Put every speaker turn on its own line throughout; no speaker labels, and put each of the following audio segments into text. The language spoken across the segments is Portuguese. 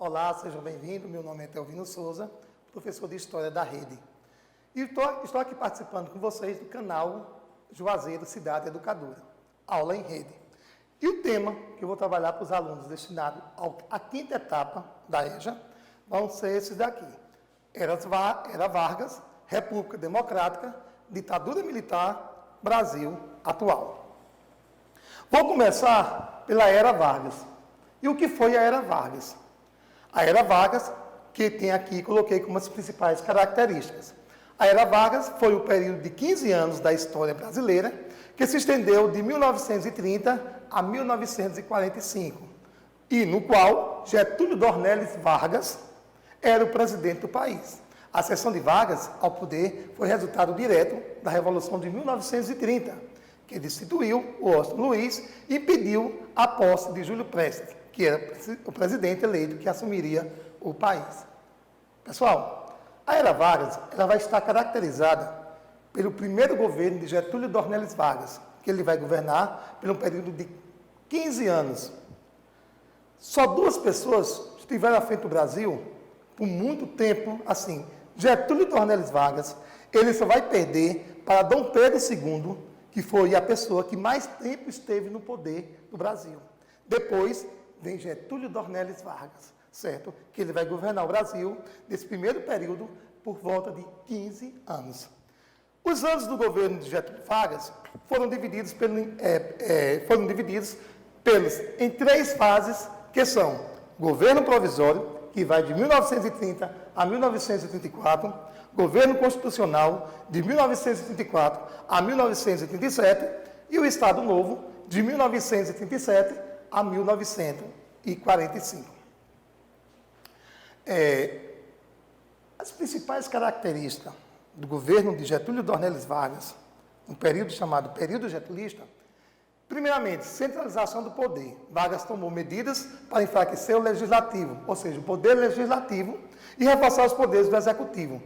Olá, sejam bem-vindos. Meu nome é Telvino Souza, professor de História da Rede. E estou aqui participando com vocês do canal Juazeiro Cidade Educadora, aula em rede. E o tema que eu vou trabalhar para os alunos destinado à quinta etapa da EJA vão ser esses daqui. Era Vargas, República Democrática, Ditadura Militar, Brasil atual. Vou começar pela Era Vargas. E o que foi a Era Vargas? A Era Vargas, que tem aqui, coloquei como as principais características. A Era Vargas foi o período de 15 anos da história brasileira, que se estendeu de 1930 a 1945, e no qual Getúlio Dornelles Vargas era o presidente do país. A ascensão de Vargas ao poder foi resultado direto da Revolução de 1930, que destituiu o Washington Luiz e impediu a posse de Júlio Prestes, que era o presidente eleito que assumiria o país. Pessoal, a Era Vargas ela vai estar caracterizada pelo primeiro governo de Getúlio Dornelles Vargas, que ele vai governar por um período de 15 anos. Só duas pessoas estiveram à frente do Brasil por muito tempo assim. Getúlio Dornelles Vargas, ele só vai perder para Dom Pedro II, que foi a pessoa que mais tempo esteve no poder do Brasil. Depois vem Getúlio Dornelles Vargas, certo? Que ele vai governar o Brasil nesse primeiro período por volta de 15 anos. Os anos do governo de Getúlio Vargas foram divididos em três fases, que são governo provisório, que vai de 1930 a 1934, governo constitucional, de 1934 a 1937, e o Estado Novo, de 1937 a 1945. As principais características do governo de Getúlio Dornelles Vargas, um período chamado período getulista, primeiramente, centralização do poder. Vargas tomou medidas para enfraquecer o legislativo, ou seja, o poder legislativo, e reforçar os poderes do executivo.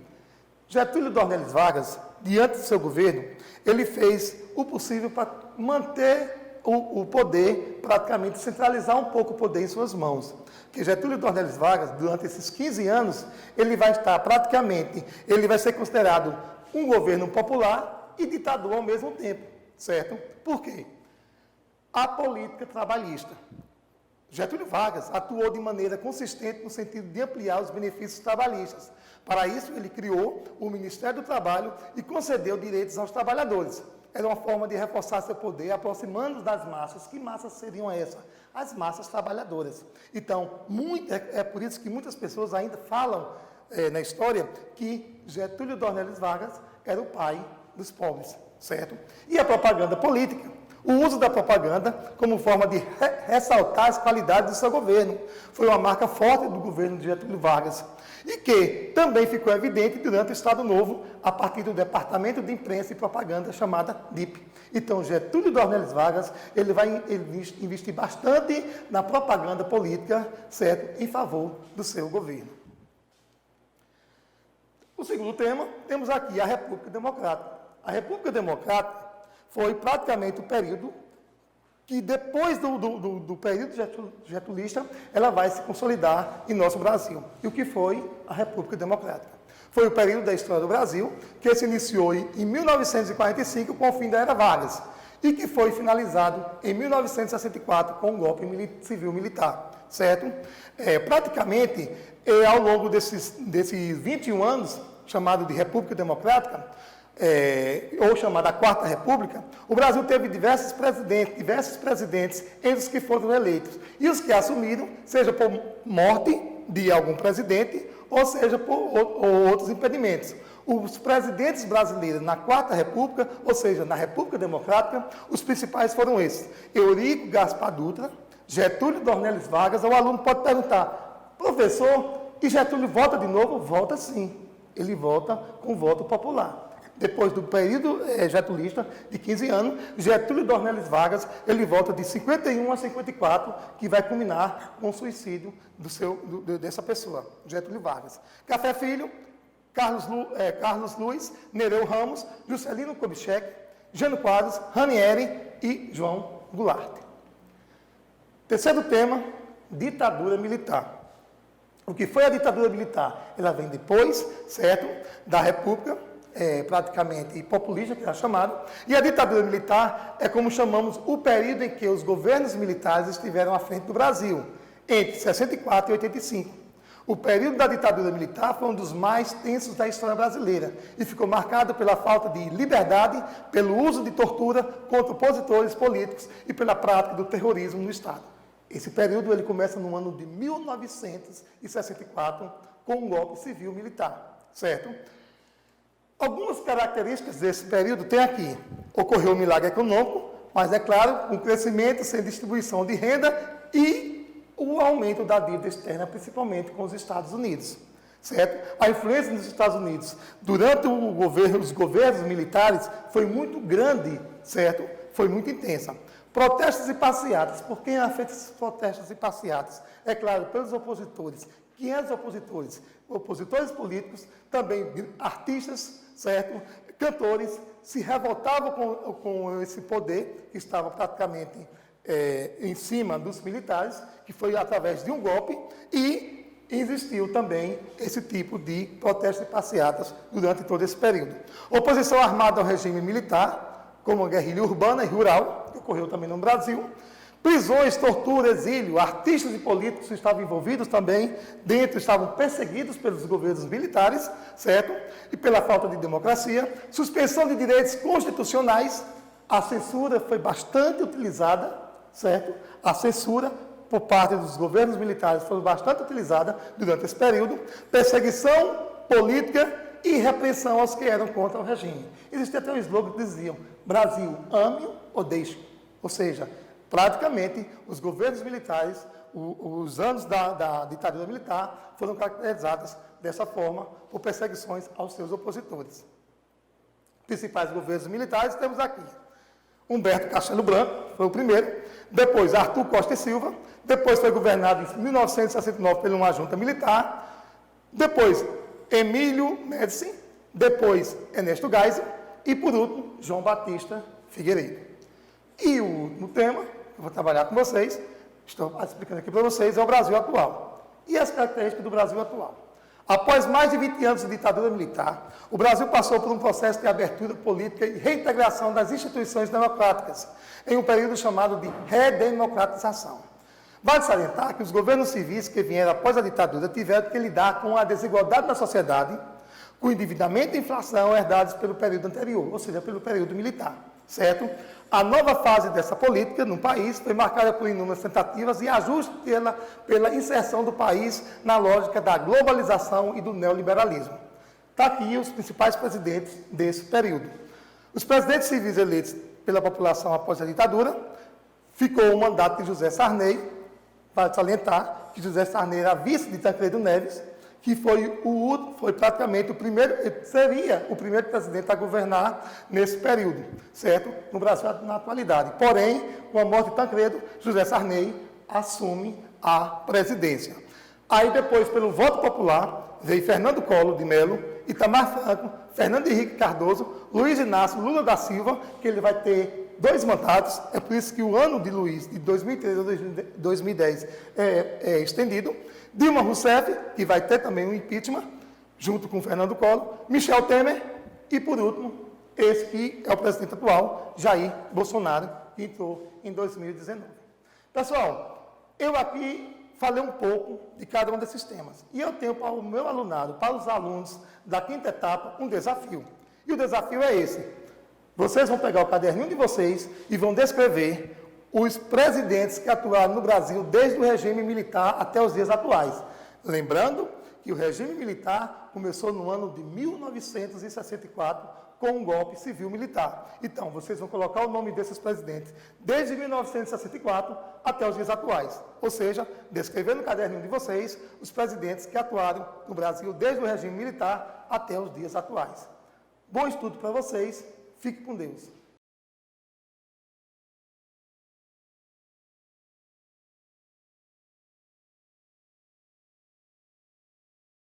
Getúlio Dornelles Vargas, diante do seu governo, ele fez o possível para manter o poder, praticamente centralizar um pouco o poder em suas mãos. Que Getúlio Dornelles Vargas, durante esses 15 anos, ele vai estar praticamente, ele vai ser considerado um governo popular e ditador ao mesmo tempo, certo? Por quê? A política trabalhista. Getúlio Vargas atuou de maneira consistente no sentido de ampliar os benefícios trabalhistas. Para isso, ele criou o Ministério do Trabalho e concedeu direitos aos trabalhadores. Era uma forma de reforçar seu poder, aproximando das massas. Que massas seriam essas? As massas trabalhadoras. Então, é por isso que muitas pessoas ainda falam na história que Getúlio Dornelles Vargas era o pai dos pobres, certo? E a propaganda política. O uso da propaganda como forma de ressaltar as qualidades do seu governo. Foi uma marca forte do governo de Getúlio Vargas. E que também ficou evidente durante o Estado Novo, a partir do Departamento de Imprensa e Propaganda, chamada DIP. Então, Getúlio Dornelles Vargas, ele vai investir bastante na propaganda política, certo? Em favor do seu governo. O segundo tema, temos aqui a República Democrática. A República Democrática foi praticamente o período que depois do período getulista, ela vai se consolidar em nosso Brasil. E o que foi a República Democrática? Foi o período da história do Brasil, que se iniciou em 1945 com o fim da Era Vargas, e que foi finalizado em 1964 com o golpe civil-militar, certo? Praticamente, ao longo desses 21 anos, chamado de República Democrática, ou chamada Quarta República, o Brasil teve diversos presidentes entre os que foram eleitos. E os que assumiram, seja por morte de algum presidente, ou seja por outros impedimentos. Os presidentes brasileiros na Quarta República, ou seja, na República Democrática, os principais foram esses: Eurico Gaspar Dutra, Getúlio Dornelles Vargas. O aluno pode perguntar: professor, e Getúlio volta de novo? Volta sim, ele volta com voto popular. Depois do período getulista, de 15 anos, Getúlio Dornelles Vargas, ele volta de 51 a 54, que vai culminar com o suicídio dessa pessoa, Getúlio Vargas. Café Filho, Carlos Luiz, Nereu Ramos, Juscelino Kubitschek, Jânio Quadros, Ranieri e João Goulart. Terceiro tema, ditadura militar. O que foi a ditadura militar? Ela vem depois, certo, da República, praticamente populista, que era chamado, e a ditadura militar é como chamamos o período em que os governos militares estiveram à frente do Brasil, entre 64 e 85. O período da ditadura militar foi um dos mais tensos da história brasileira e ficou marcado pela falta de liberdade, pelo uso de tortura contra opositores políticos e pela prática do terrorismo no Estado. Esse período ele começa no ano de 1964 com um golpe civil-militar, certo? Algumas características desse período tem aqui. Ocorreu um milagre econômico, mas é claro, um crescimento sem distribuição de renda e o aumento da dívida externa, principalmente com os Estados Unidos, certo? A influência dos Estados Unidos durante os governos militares foi muito grande, certo? Foi muito intensa. Protestos e passeatas. Por quem é feito esses protestos e passeatas? É claro, pelos opositores. Quem eram os opositores? Opositores políticos, também artistas, certo? Cantores, se revoltavam com esse poder que estava praticamente em cima dos militares, que foi através de um golpe, e existiu também esse tipo de protestos e passeatas durante todo esse período. Oposição armada ao regime militar, como a guerrilha urbana e rural, que ocorreu também no Brasil. Prisões, tortura, exílio, artistas e políticos estavam envolvidos também, estavam perseguidos pelos governos militares, certo? E pela falta de democracia. Suspensão de direitos constitucionais, a censura foi bastante utilizada, certo? A censura por parte dos governos militares foi bastante utilizada durante esse período. Perseguição política e repressão aos que eram contra o regime. Existia até um slogan que dizia: Brasil, ame-o ou deixe-o. Ou seja, praticamente, os governos militares, os anos da ditadura militar, foram caracterizados dessa forma por perseguições aos seus opositores. Principais governos militares temos aqui: Humberto Castelo Branco, foi o primeiro, depois Arthur Costa e Silva, depois foi governado em 1969 por uma junta militar, depois Emílio Médici, depois Ernesto Geisel e, por último, João Batista Figueiredo. E o último tema, eu vou trabalhar com vocês, estou explicando aqui para vocês, é o Brasil atual. E as características do Brasil atual. Após mais de 20 anos de ditadura militar, o Brasil passou por um processo de abertura política e reintegração das instituições democráticas, em um período chamado de redemocratização. Vale salientar que os governos civis que vieram após a ditadura tiveram que lidar com a desigualdade na sociedade, com o endividamento e inflação herdados pelo período anterior, ou seja, pelo período militar, certo? A nova fase dessa política no país foi marcada por inúmeras tentativas e ajustes pela inserção do país na lógica da globalização e do neoliberalismo. Está aqui os principais presidentes desse período. Os presidentes civis eleitos pela população após a ditadura, ficou o mandato de José Sarney, para salientar que José Sarney era vice de Tancredo Neves, que foi praticamente o primeiro, seria o primeiro presidente a governar nesse período, certo? No Brasil na atualidade. Porém, com a morte de Tancredo, José Sarney assume a presidência. Aí depois, pelo voto popular, veio Fernando Collor de Mello, Itamar Franco, Fernando Henrique Cardoso, Luiz Inácio Lula da Silva, que ele vai ter 2 mandatos, é por isso que o ano de Luiz, de 2013 a 2010, é estendido. Dilma Rousseff, que vai ter também um impeachment, junto com Fernando Collor, Michel Temer e, por último, esse que é o presidente atual, Jair Bolsonaro, que entrou em 2019. Pessoal, eu aqui falei um pouco de cada um desses temas. E eu tenho para o meu alunado, para os alunos da 5ª etapa, um desafio. E o desafio é esse. Vocês vão pegar o caderninho de vocês e vão descrever os presidentes que atuaram no Brasil desde o regime militar até os dias atuais. Lembrando que o regime militar começou no ano de 1964 com um golpe civil-militar. Então, vocês vão colocar o nome desses presidentes desde 1964 até os dias atuais. Ou seja, descrever no caderninho de vocês os presidentes que atuaram no Brasil desde o regime militar até os dias atuais. Bom estudo para vocês. Fique com Deus.